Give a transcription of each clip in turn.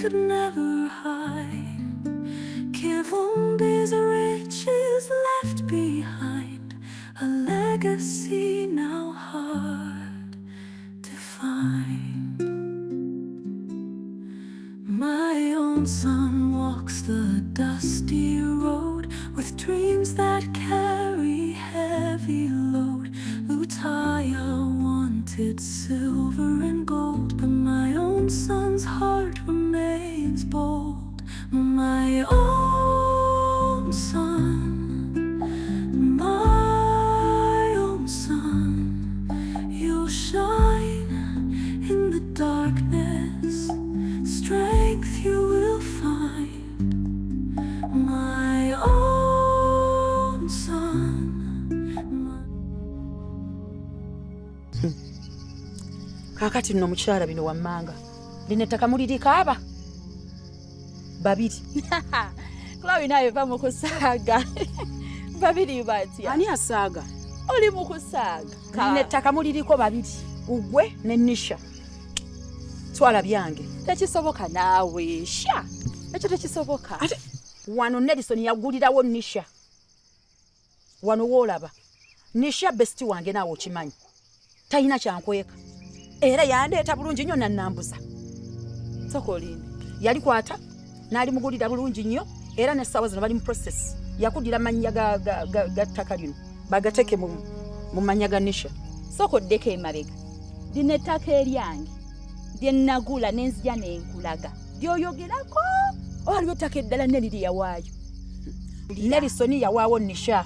could never hide. Given these riches left behind, a legacy now hard to find. My own son walks the dusty road with dreams that carry heavy load. Lutaya wanted silver and gold, but my own son's heart remains bold. My own son, my own son, you'll shine in the darkness, strength you will find. My own son. Kakati nno mukyala bino wammanga lino ettaka mulirikaaba babiri. Chloe naye va mu kusaaga. Babiri batya? Ani asaaga? Oli mu kusaaga. Lino ettaka muliriko babiri, ugwe ne Nisha. Twala byange. Tekisoboka naawe sha. Ekyo tekisoboka. Ate wano Nelson yagulirawo Nisha. Wano woolaba. Nisha besti wange naawe okimanyi. Talina kyankweka. Era yandeeta bulungi nnyo nannambuza. Sokolini. Yali kwata n'ali mugulira bulungi nnyo era n'essaawa zino bali mu process yakudira mannya ga ttaka lino bagateeke mu mannya ga Nisha. Sokoddeko emabega. Lino ettaka eryange lye nnagula n'enzija n'enkulaga lyoyogerako waliwo ettaka eddala neriri yawaayo. Nelson yawaawo Nisha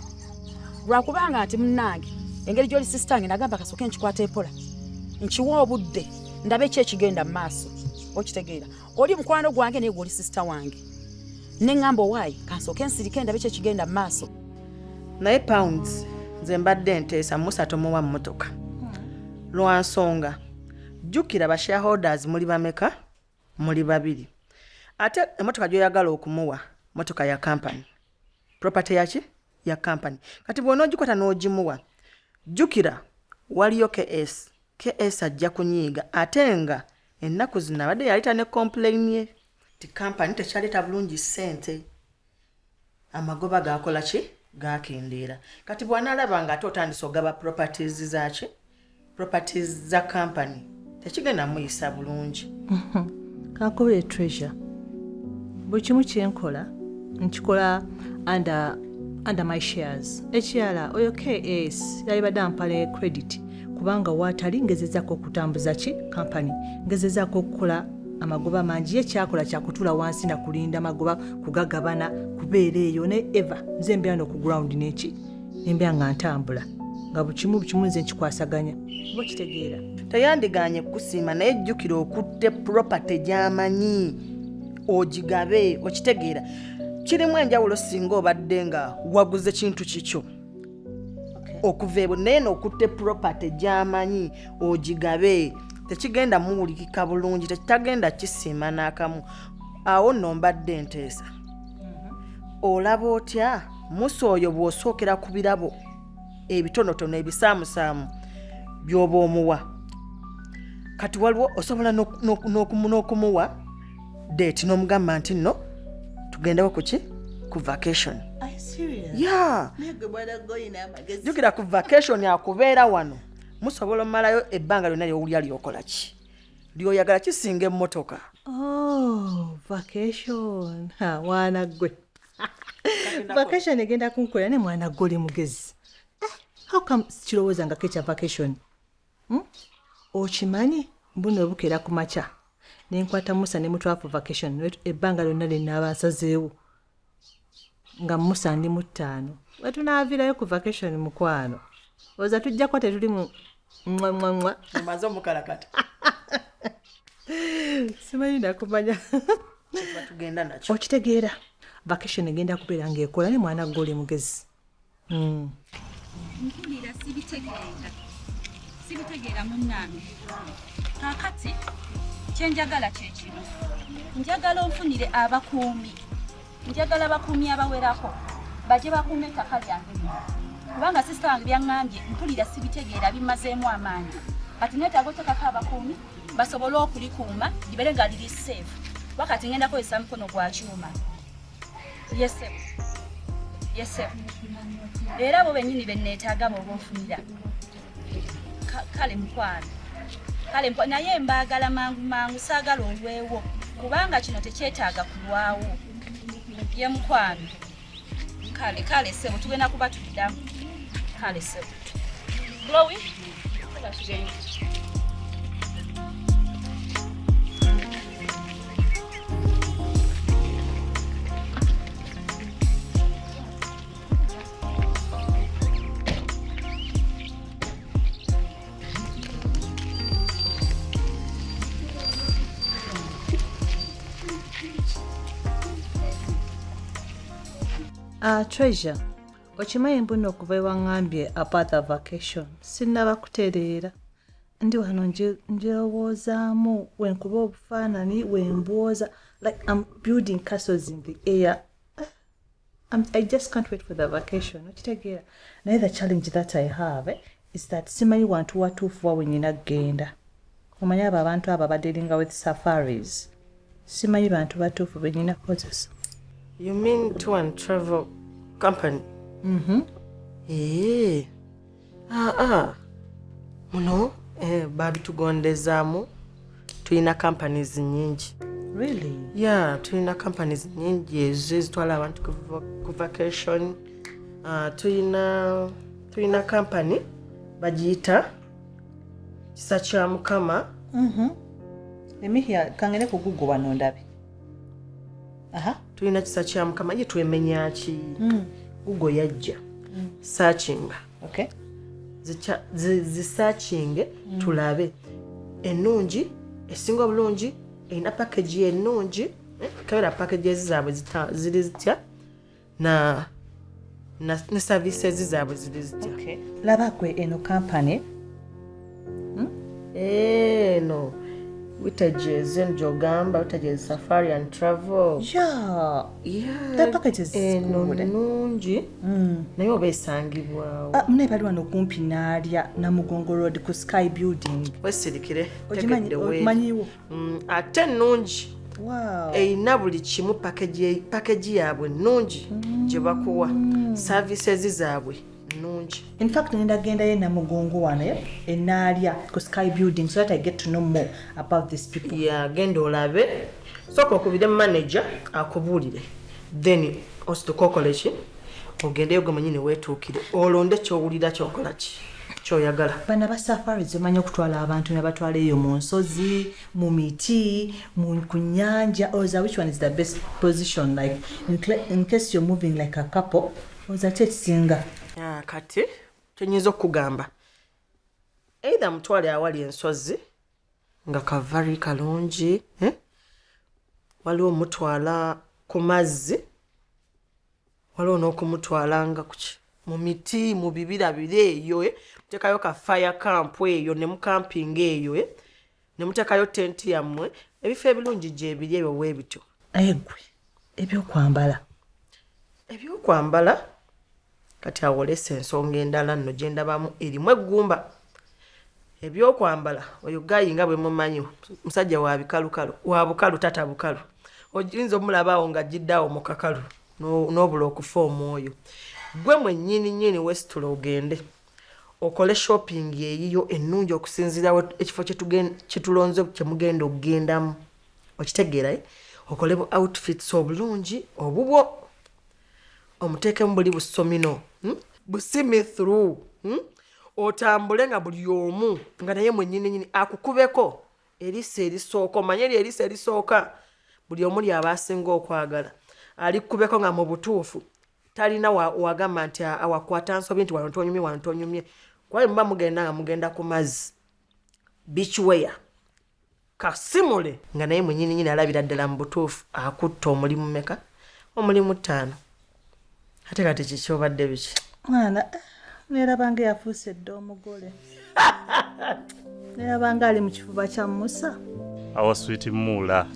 lwakubanga nti munnange engeri gy'oli sisitange nagamba kasooke nkikwata empola nkiwa obudde ndabe ki ekigenda mu maaso. Okitegeera oli mukwano gwange naye gw'oli sisita wange neŋŋamba owaayi kansooke nsirike ndabe ki ekigenda mu maaso. Naye pounds nze mbadde nteesa Musa tomuwa mmotoka lwa nsonga jjukira ba shareholders muli bameka muli babiri ate emmotoka gy'oyagala okumuwa mmotoka ya company property yaki ya company kati bw'onoogikwata n'ogimuwa jjukira waliyo KS ajja kunyiiga ate nga ennaku zino abadde yaleta ne complain ye ti company tekyaleta bulungi ssente amagoba gakola ki gakendeera kati bw'anaalaba nga ate otandise ogaba properties zaki properties za company tekigenda muyisa bulungi. Kankubire treasure buli kimu kyenkola nkikola under my shares. Ekirala oyo KS yalibadde ampale credit kubanga watali ngezezaako okutambuza ki company ngezezaako okukola amagoba mangi ye kyakola kyakutula wansi na kulinda amagoba kugagabana kubeera eyo ne eva nze mbeera n'oku ground neki nembeera nga ntambula nga bukimu nze nkikwasaganya oba kitegeera. Teyandiganye kusiima naye jjukira okutte property gy'amanyi ogigabe okitegeera kirimu enjawulo singa obadde nga waguze kintu kikyo okuva ebo naye n'okutte property gy'amanyi ogigabe tekigenda muwulikika bulungi tekitagenda kisiima n'akamu awo nno mbadde nteesa. Olaba otya Musa oyo bw'osookera ku birabo ebitonotono ebisaamusaamu by'oba omuwa kati waliwo osobola n'okumuwa date n'omugamba nti nno tugendeko kuki ku vacation. Yeah. Jukira ku vacation akubeera wano musobola omalayo ebbanga lyonna ly'owulya lyokola ki lyoyagala kisinga emmotoka. Oh, vacation. Mwana gwe. Vacation egenda kunkola ne mwana gwe oli mugezi. How come kirowooza nga kekya vacation? Okimanyi mbuno obukeera ku makya ne nkwata Musa ne mutwafu vacation ebbanga lyonna lye nnaaba nsazeewo nga Musa ndi mu 5 wetunaavirayo ku vacation mukwano oza tujjako tetuli mu mwa maze omukalakata simanyi nakumanya tugenda nakyo okitegeera vacation egenda kubeera ng'ekola ne mwana gwe oli mugezi. Mpulira sibitegeera munnange kakati kyenjagala kyekino njagala onfunire abakuumi njagala abakuumi abawerako baje bakuume ettaka lyange lino kubanga sisita wange byaŋŋambye mpulira sibitegeera bimazeemu amaanyi kati neetaaga ottekako abakuumi basobole okulikuuma libeere nga liri safe wakati ngenda kozesa mukono gwa kyuma. Yesebo era abo bennyini benneetaaga bw'oba onfunira kale mukwano naye mbaagala mangu saagala olwewo kubanga kino tekyetaaga kulwawo ye mukwano kale sebo tugenda kuba tuddamu kale sebo Chloe tugende. Treasure, okimanyi mbuno okuva ewaŋŋambye about the vacation sinnaba kutereera ndi wano njerowoozaamu wenkuba obufaanani wembwoza like I'm building castles in the air. I just can't wait for the vacation. Okitegeera naye the challenge that I have is that simanyi wantu watuufu wa wenyina kgenda omanyi abo abantu abo abadealinga with safaris simanyi bantu batuufu benyina kozesa. You mean tour and travel company? Muno babitugondezaamu tulina companies nyingi. Really? Yeah, tulina companies nyingi ezo ezitwala abantu ku vacation. Tulina company bagiyita Kisa kya Mukama. Emihya kangene ku Google wano ndabe. Tulina Kisa kya Mukama ye twemenya ki Google yajja searching. Okay. Searching tulabe ennungi esinga obulungi erina package ennungi kabera package zaabwe ziri zitya na services zaabwe ziri zitya. Okay. Labakwe eno company no witajeze njogamba witajeze safari and travel. Yeah. The package is good. Ennungi naye oba esangibwawo. Mune bali wano kumpi n'alya Namugongo Road ku Sky Building. Wesirikire okimanyiwo. Ate ennungi. Wow. Erina buli kimu package yaabwe nnungi gye bakuwa. Services zaabwe nnungi. In fact, nenda genda ye Namugongo wano enaalya ku Sky Building so that I get to know more about these people. Yeah, genda olabe. Soka okubire manager akubuulire. Then osituka okole ki? Ogendeyo gwe weetuukire. Olonde ky'owulira ky'okola ki? Ky'oyagala. Bana ba safaris omanyi okutwala abantu ne batwala eyo mu nsozi, mu miti, ku nnyanja. Which one is the best position? Like in case you're moving like a couple, kisinga. Kati kyenyinza okugamba either mutwale awali ensozi nga kavari kalungi waliwo mutwala ku mazzi waliwo n'okumutwala nga mu miti mu bibira bire eyo mutekayo ka fire camp eyo ne mukampinga eyo ne mutekayo tent yammwe ebifo ebirungi gye ebiri ebyo weebityo. Egwe ebyokwambala kati awolesa ensonga endala nno gye ndabamu erimu eggumba. Ebyokwambala oyo gayi nga bwe mumanyi musajja wa bikalukalu wa bukalu tata bukalu oyinza omulabaawo nga giddawo mu kakalu n'obula okufa omwoyo. Gwe mwennyini wesitulo ogende okole shopping eyiyo ennungi okusinziirawo ekifo kye tulonze kye mugenda okugendamu. Okitegeera okole bu outfits obulungi obubwo omuteekemu buli busomino busimi through otambule nga buli omu nga naye mwennyini akukubeko erisa erisooka. Omanye erisa erisooka buli omu lyaba asinga okwagala alikubeko nga mu butuufu talina wagamba nti awakwata nsobi nti wano tonyumye kwaye muba mugenda nga mugenda ku mazzi beach wear kasimule nga naye mwennyini alabira ddala mu butuufu akutta omulimu meka omulimu 5. Ate kati kikyobadde biki? Mwana nerabanga yafuuse dda omugole. Nerabanga ali mu kifuba kya Musa. Awa sweet mula.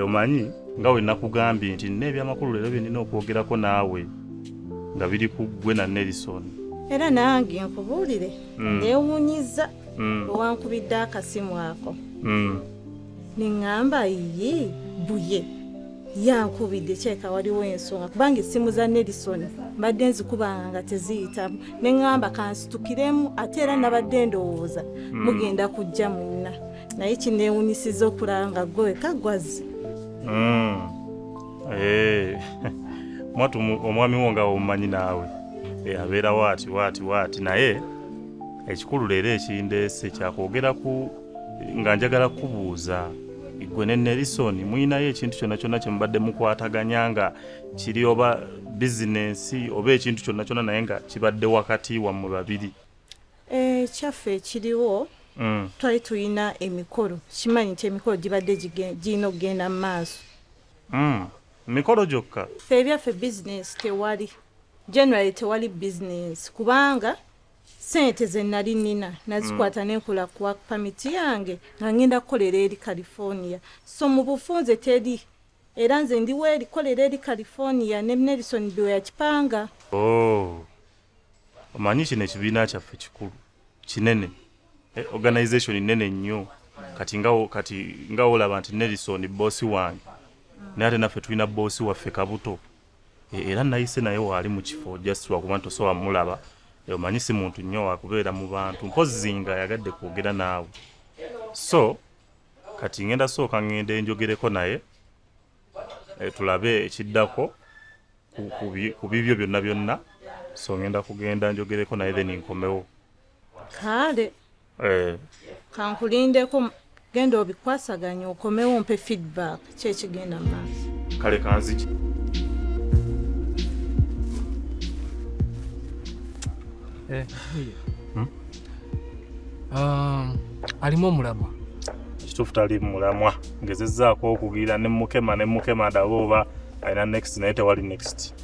Omanyi nga we nakugambye nti n'ebyamakulu leero bye nina okwogerako naawe nga biri ku ggwe na Nelson. Era nange nkubuulire neewuunyiza owankubidde akasimu ako. neŋŋamba yi buye yankubidde kyeka waliwo ensonga kubanga essimu za Nelson mbadde nzikubanga nga teziyitamu neŋŋamba kansitukiremu ate era nabadde ndowooza mugenda kujja mwenna naye kineewunyisiza okulaba nga gwe kagwazi. mwatu omwami wo nga omumanyi naawe abeera waati naye ekikulu leero ekindeese kyakwogera ku nga njagala kubuuza gwe ne Nelson muyinayo ekintu kyonna kyonna kye mubadde mukwataganya nga kiri oba bizinensi oba ekintu kyonna kyonna naye nga kibadde wakati wammwe babiri? Kyaffe ekiriwo twali tulina emikolo kimanyi nti emikolo gibadde girina okugenda mu maaso. Mikolo gyokka? Ffe ebyaffe bizinensi tewali generally tewali bizinensi kubanga sente ze nali nina nazikwata nenkola ku work permit yange nga ngenda kukolera eri California so mu bufunze teri era nze ndiwo erikolera eri California ne Nelson bwe yakipanga. Omanyi kino ekibiina kyaffe kikulu kinene organization nene nnyo kati nga olaba nti Nelson bossi wange naye ate naffe tulina bossi waffe Kabuto era nayise naye waali mu kifo just lwakuba nti osobola mulaba omanyi si muntu nnyo wakubeera mu bantu mpozi nga yagadde kwogera naawe so kati ngenda sooka ngende njogereko naye tulabe ekiddako ku bibyo byonna so ngenda kugenda njogereko naye then nkomewo. Kale kankulindeko genda obikwasaganya okomewo mpe feedback kyekigenda maaso. Kale kanziki alimu omulamwa? Kituufu tali mulamwa ngezezzaako okugira ne mukema daba oba alina next naye tewali next.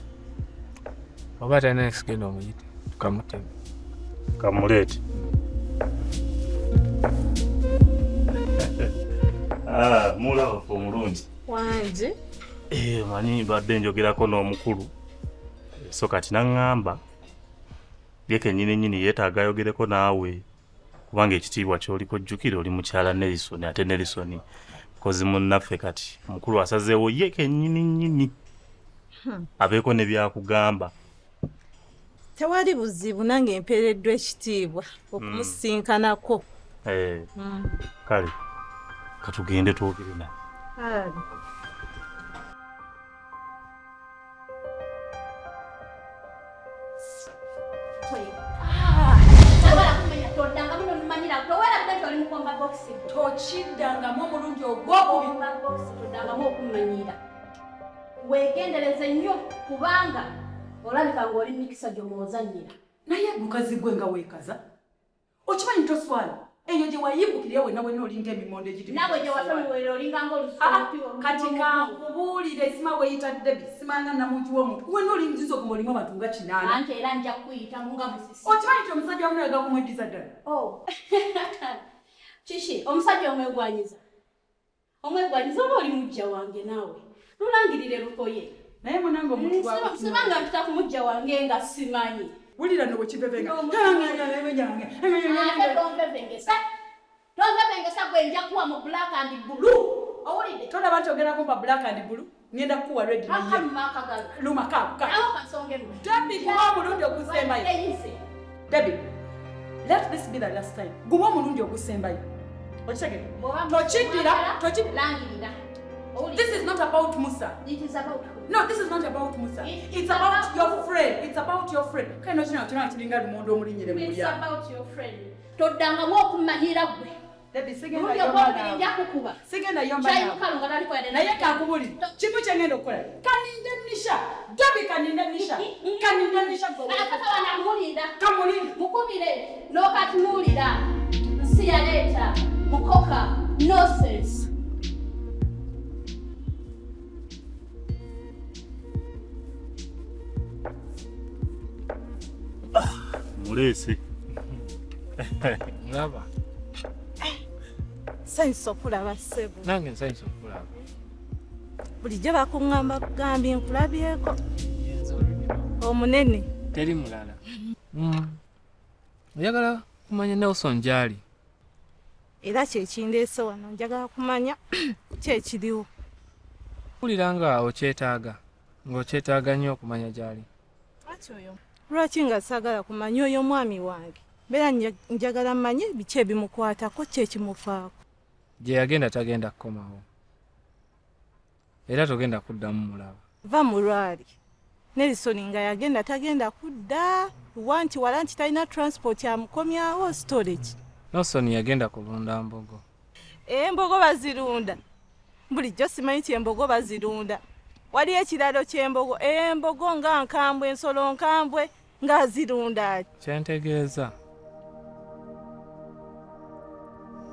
Oba talina next genda omuyite tukamutema kamuleete. Mulafu omulungi wanje manyi badde njogerako n'omukulu so kati naŋŋamba ye kennyini yeetaaga ayogereko naawe kubanga ekitiibwa kyoliko jjukire oli mukyala Nelson ate Nelson kozi munnaffe kati omukulu asazeewo ye kennyini abeeko ne byakugamba. Tewali buzibu nange empeereddwa ekitiibwa okumusinkanako. Kale katugende twogere naye. Tochiddangamu omulundi ogw'okubiddangamu okumanyira weegendereze nnyo kubanga olabika ng'oli mikisa gy'omuozannyira. Naye gukazi gwe nga weekaza okimanyi toswala eyo gye wayimbukirira wenna wenna olinga emimondo egiri nawe gye watonwera olinga ng'olusuuti kati kankubuulire sima weeyita Debbie simanga namuntu w'omuntu wenna olingiza okuma olimu abantu nga kinaana anti era nja kuyitamu nga musisi okimanyi nti omusajja wamu nawe gakumweddiza ddala. Kiki omusajja omwegwanyiza oba oli mujja wange naawe lulangirire lukoye naye munange omuntu sibanga mpita ku mujja wange nga simanyi wulira no bwekivevenga tonvevengesa gwe nja kuwa mu black and blue owulidde tolaba nti ogerako mpa black and blue ngenda kuwa red Debbie guba omulundi ogusembayo Debbie let this be the last time guba omulundi ogusembayo okitegedde tokiddira this is not about Musa. It is about who? No, this is not about Musa. It's about your friend. It's about your friend. Kano kino kiringa lumondo omulinyire mu It's about your friend. Todanga mwokumanyira gwe. Debbie sigenda yomba. Nja kukuba. Sigenda yomba. Chayi mukalunga tali kwenda. Naye kakubuli. Kimu kyengenda okukola. Kaninde nisha. Debbie kaninde nisha. Kaninde nisha gwe. Akata wanamulinda. Kamulinda. Mukubire. Nokati mulira. Nsiyaleta. Mukoka. Nonsense. Mulese. Mulaba. Nsanyusa okulaba ssebo. Nange nsanyusa okulaba. Bulijjo bakuŋŋamba kugambye nkulabyeko. Omunene. Teri mulala. Oyagala kumanya Nelson gy'ali. era kyekindeese wano njagala kumanya kyekiriwo. Mpulira nga okyetaaga ng'okyetaaga nnyo okumanya gy'ali. Lwaki nga saagala kumanya oyo mwami wange? Beera njagala mmanye biki ebimukwatako kyekimufaako. Gye yagenda tagenda kukomawo. Era togenda kuddamu mulaba. Va mu lwali. Nelson nga yagenda tagenda kudda. Wanti wala nti talina transport amukomyawo storage. Nelson yagenda kulunda mbogo. Embogo bazirunda. Bulijjo simanyi ti embogo bazirunda. Wali ekiralo ky'embogo. Embogo nga nkambwe, ensolo nkambwe nga zirunda. Kyentegeeza.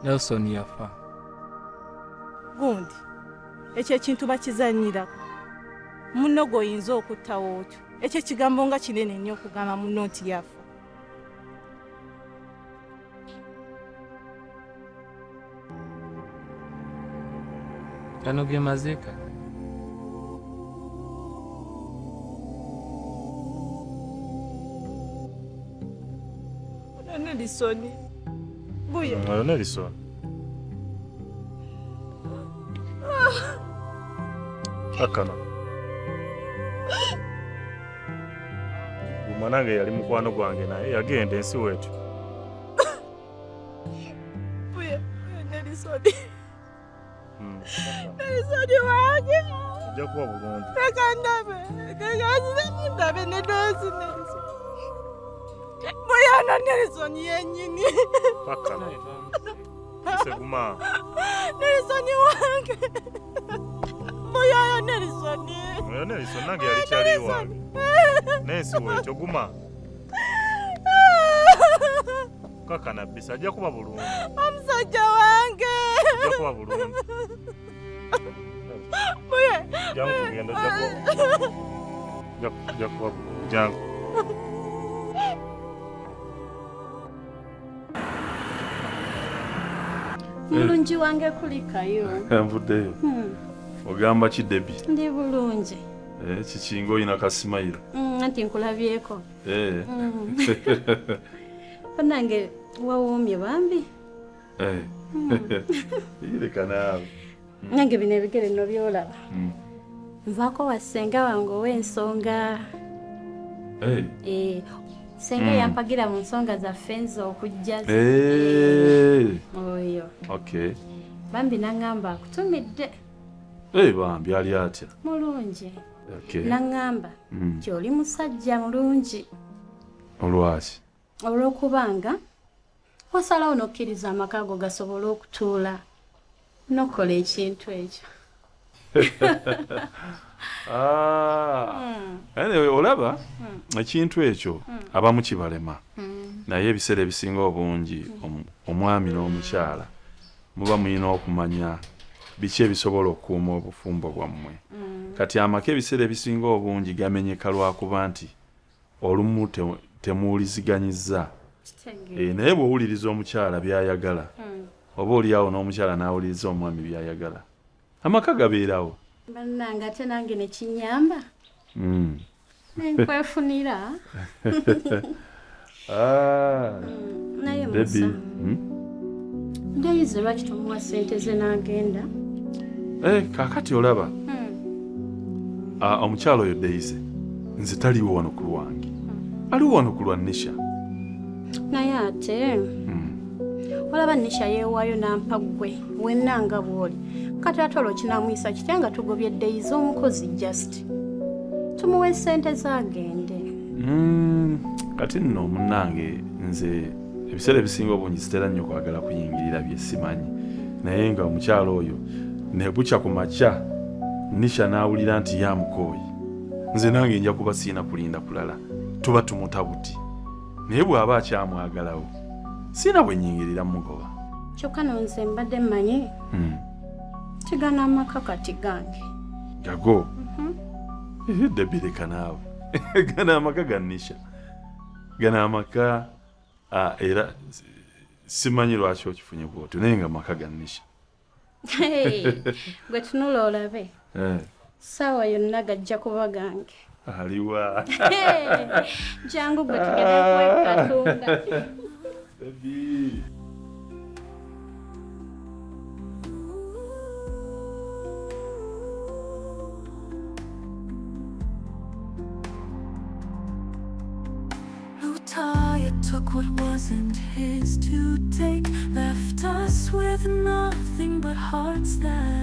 Nelson yafa. Gundi. Ekyo ekintu bakizanyirako. Munno goyinza okuttawo otyo. Ekyo kigambo nga kinene nnyo okugamba munno nti yafa. Kano ge mazika. Nelson. Buya. Nelson. Akana. Mwanange yali mukwano gwange naye yagenda ensi wetu. Buya, Nelson. Nelson wange. Ojja kuba bulungi. Tekandabe. Tekandabe ne dozi Nelson. Buya na Nelson yennyini. Akana. Seguma. Nelson wange. Buya Nelson. Oyo Nelson nange yali kyali wange. Nensi weekyo guma. Kakana bisa ajja kuba bulungi. Omusajja wange. Ajja kuba bulungi. Buya. Jangu tugenda ajja kuba bulungi. Jangu. Mulungi wange kulikayo. Nvuddeyo. Ogamba ki Debbie? Ndi bulungi. Kikinga olina kasimayiro. Anti nkulabyeko. Nange wawoomye bambi. Leka naawe. Nange bino ebigere nno byolaba. Nvaako wa ssenga wange ow'ensonga. Ssenga yampagira mu nsonga zaffe nzo okujja. Oyo. Okay. Bambi n'aŋŋamba akutumidde. Bambi ali atya? Mulungi. Okay. N'aŋŋamba nti oli musajja mulungi. Olwaki? Olw'okubanga wasalawo n'okkiriza amaka go gasobole okutuula n'okola ekintu ekyo. Olaba ekintu ekyo abamu kibalema naye ebiseera ebisinga obungi omwami n'omukyala muba mulina okumanya biki ebisobola okukuuma obufumbo bwammwe. Kati amaka ebiseera ebisinga obungi gamenyeka lwakuba nti olumu temuwuliziganyizza. Naye bw'owuliriza omukyala by'ayagala oba oliawo n'omukyala n'awuliriza omwami by'ayagala amaka gabeerawo. Bannange ate nange ne kinyamba. Nenkwefunira. Naye Musa. Ndayize lwaki tumuwa ssente ze n'agenda? Kaakati olaba omukyalo oyo Daisy nze taliwo wano ku lwange, aliwo wano ku lwa Nisha. Naye ate olaba Nisha yeewaayo n'ampa ggwe wenna nga bw'oli. Kati ate olwo kinamuyisa kitya nga tugobye Daisy omukozi just tumuwe ssente z'agende. Kati nno munnange nze ebiseera ebisinga obungi sitera nnyo kwagala kuyingirira bye simanyi, naye nga omukyalo oyo ne bukya ku makya Nisha n'awulira nti yamukooyi, nze nange nja kuba siina kulinda kulala, tuba tumuta buti. Naye bw'aba akyamwagalawo siina bwe nnyingirira mugoba. Kyokka nze mbadde mmanyi tigana amaka kati gange. Gago? Debbie leka naawe. Gana amaka ga Nisha. Gana amaka era simanyi lwaki okifunye bw'otyo naye nga amaka ga Nisha. Gwe tunula olabe. Saawa yonna gajja kuba gange. Aliwa. Jangu gwe tugenda kwekatunda. Debbie. what wasn't his to take, left us with nothing but hearts that